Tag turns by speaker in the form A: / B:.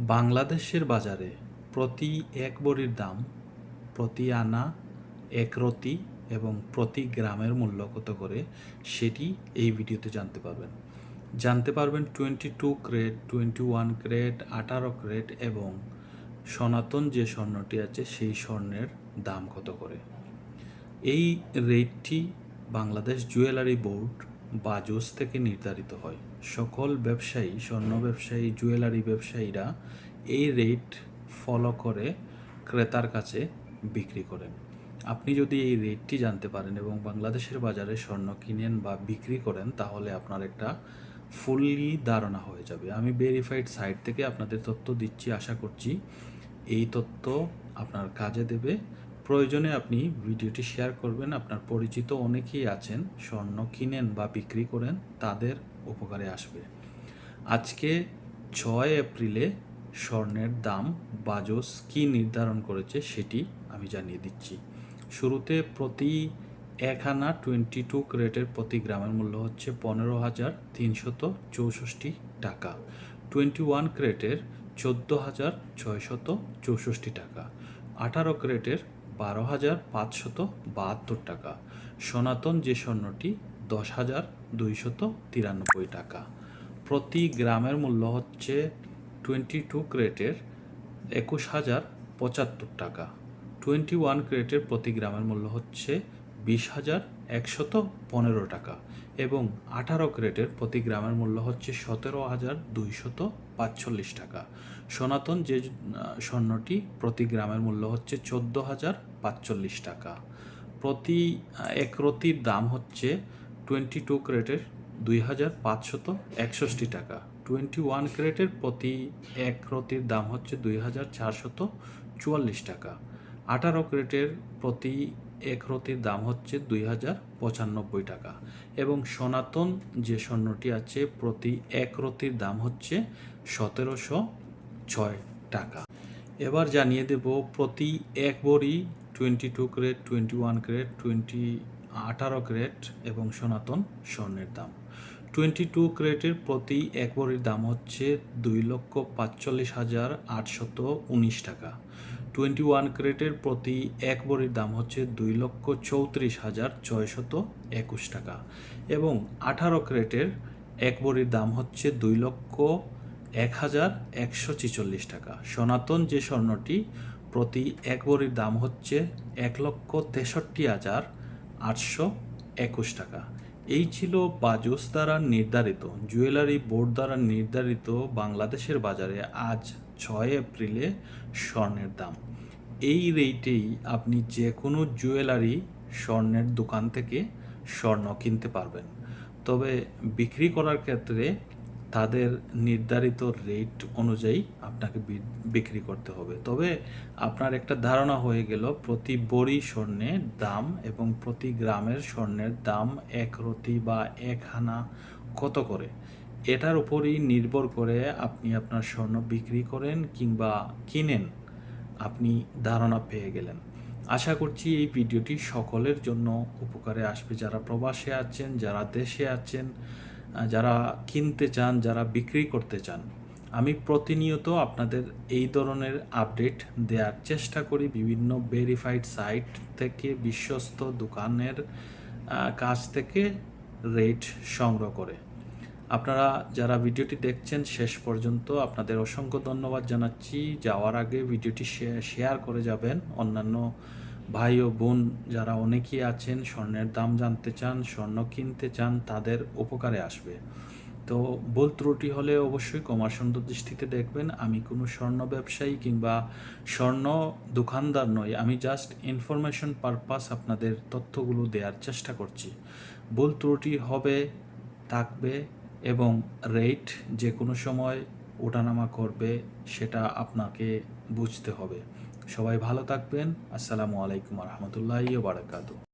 A: বাংলাদেশের বাজারে প্রতি এক ভরির দাম, প্রতি আনা, এক রতি এবং প্রতি গ্রামের মূল্য কত করে সেটি এই ভিডিওতে জানতে পারবেন 22 ক্যারেট, 21 ক্যারেট, 18 ক্যারেট এবং সনাতন যে স্বর্ণটি আছে সেই স্বর্ণের দাম কত করে। এই রেটটি বাংলাদেশ জুয়েলারি বোর্ড বাজুস থেকে নির্ধারিত হয়। সকল ব্যবসায়ী, স্বর্ণ ব্যবসায়ী, জুয়েলারি ব্যবসায়ীরা এই রেট ফলো করে ক্রেতার কাছে বিক্রি করেন। আপনি যদি এই রেটটি জানতে পারেন এবং বাংলাদেশের বাজারে স্বর্ণ কিনেন বা বিক্রি করেন, তাহলে আপনার একটা ফুললি ধারণা হয়ে যাবে। আমি ভেরিফাইড সাইট থেকে আপনাদের তথ্য দিচ্ছি, আশা করছি এই তথ্য আপনার কাজে দেবে। প্রয়োজনে আপনি ভিডিওটি শেয়ার করবেন। আপনার পরিচিত অনেকেই আছেন স্বর্ণ কিনেন বা বিক্রি করেন, তাদের উপকারে আসবে। আজকে 6 এপ্রিলে স্বর্ণের দাম বাজস কি নির্ধারণ করেছে সেটি আমি জানিয়ে দিচ্ছি। শুরুতে প্রতি এক আনা 22 ক্যারেটের প্রতি গ্রামের মূল্য হচ্ছে 15,364 টাকা। 21 ক্যারেটের 14,664 টাকা। 18 ক্যারেটের 12,572 টাকা। সনাতন যে স্বর্ণটি 10,293 টাকা। প্রতি গ্রামের মূল্য হচ্ছে 22 ক্যারেটের 21,075 টাকা। 21 ক্যারেটের প্রতি গ্রামের মূল্য হচ্ছে 20,115 টাকা এবং 18 ক্যারেটের প্রতি গ্রামের মূল্য হচ্ছে 17,245 টাকা। সনাতন যে স্বর্ণটি প্রতি গ্রামের মূল্য হচ্ছে 14,045 টাকা। প্রতি এক রতির দাম হচ্ছে 22 ক্যারেটের 2,561 টাকা। 21 ক্যারেটের প্রতি এক রতির দাম হচ্ছে 2,444 টাকা। 18 ক্যারেটের প্রতি এক রতির দাম হচ্ছে 2,095 টাকা এবং সনাতন যে স্বর্ণটি আছে প্রতি এক রতির দাম হচ্ছে 1,706 টাকা। এবার জানিয়ে দেব প্রতি এক ভরি 22 ক্যারেট, 21 ক্যারেট, 18 ক্যারেট এবং সনাতন স্বর্ণের দাম। 22 ক্যারেটের প্রতি এক ভরির দাম হচ্ছে 2,45,819 টাকা। 21 ক্যারেটের প্রতি এক ভরির দাম হচ্ছে 2,34,621 টাকা এবং 18 ক্যারেটের এক ভরির দাম হচ্ছে 2,01,146 টাকা। সনাতন যে স্বর্ণটি প্রতি এক ভরির দাম হচ্ছে 1,63,821 টাকা। এই ছিল বাজুস দ্বারা নির্ধারিত, জুয়েলারি বোর্ড দ্বারা নির্ধারিত বাংলাদেশের বাজারে আজ 6 এপ্রিলে স্বর্ণের দাম। এই রেটেই আপনি যে কোনো জুয়েলারি স্বর্ণের দোকান থেকে স্বর্ণ কিনতে পারবেন। তবে বিক্রি করার ক্ষেত্রে তাদের নির্ধারিত রেট অনুযায়ী আপনাকে বিক্রি করতে হবে। তবে আপনার একটা ধারণা হয়ে গেল প্রতি ভরি স্বর্ণের দাম এবং প্রতি গ্রামের স্বর্ণের দাম, এক রতি বা এক আনা কত করে। এটার উপরই নির্ভর করে আপনি আপনার স্বর্ণ বিক্রি করেন কিংবা কিনেন, আপনি ধারণা পেয়ে গেলেন। আশা করছি এই ভিডিওটি সকলের জন্য উপকারে আসবে, যারা প্রবাসে আছেন, যারা দেশে আছেন, যারা কিনতে চান, যারা বিক্রি করতে চান। আমি প্রতিনিয়ত আপনাদের এই ধরনের আপডেট দেওয়ার চেষ্টা করি বিভিন্ন ভেরিফাইড সাইট থেকে, বিশ্বস্ত দোকানের কাছ থেকে রেট সংগ্রহ করে। আপনারা যারা ভিডিওটি দেখছেন শেষ পর্যন্ত, আপনাদের অসংখ্য ধন্যবাদ জানাচ্ছি। যাওয়ার আগে ভিডিওটি শেয়ার করে যাবেন। অন্যান্য ভাই ও বোন যারা অনেকেই আছেন স্বর্ণের দাম জানতে চান, স্বর্ণ কিনতে চান, তাদের উপকারে আসবে। তো ভুল ত্রুটি হলে অবশ্যই ক্ষমার সুন্দর দৃষ্টিতে দেখবেন। আমি কোনো স্বর্ণ ব্যবসায়ী কিংবা স্বর্ণ দোকানদার নই, আমি জাস্ট ইনফরমেশন পারপাস আপনাদের তথ্যগুলো দেওয়ার চেষ্টা করছি। ভুল ত্রুটি হবে, থাকবে এবং রেট যে কোনো সময় ওঠানামা করবে, সেটা আপনাকে বুঝতে হবে। সবাই ভালো থাকবেন। আসসালামু আলাইকুম রহমতুল্লাহি ওয়া বারাকাতুহু।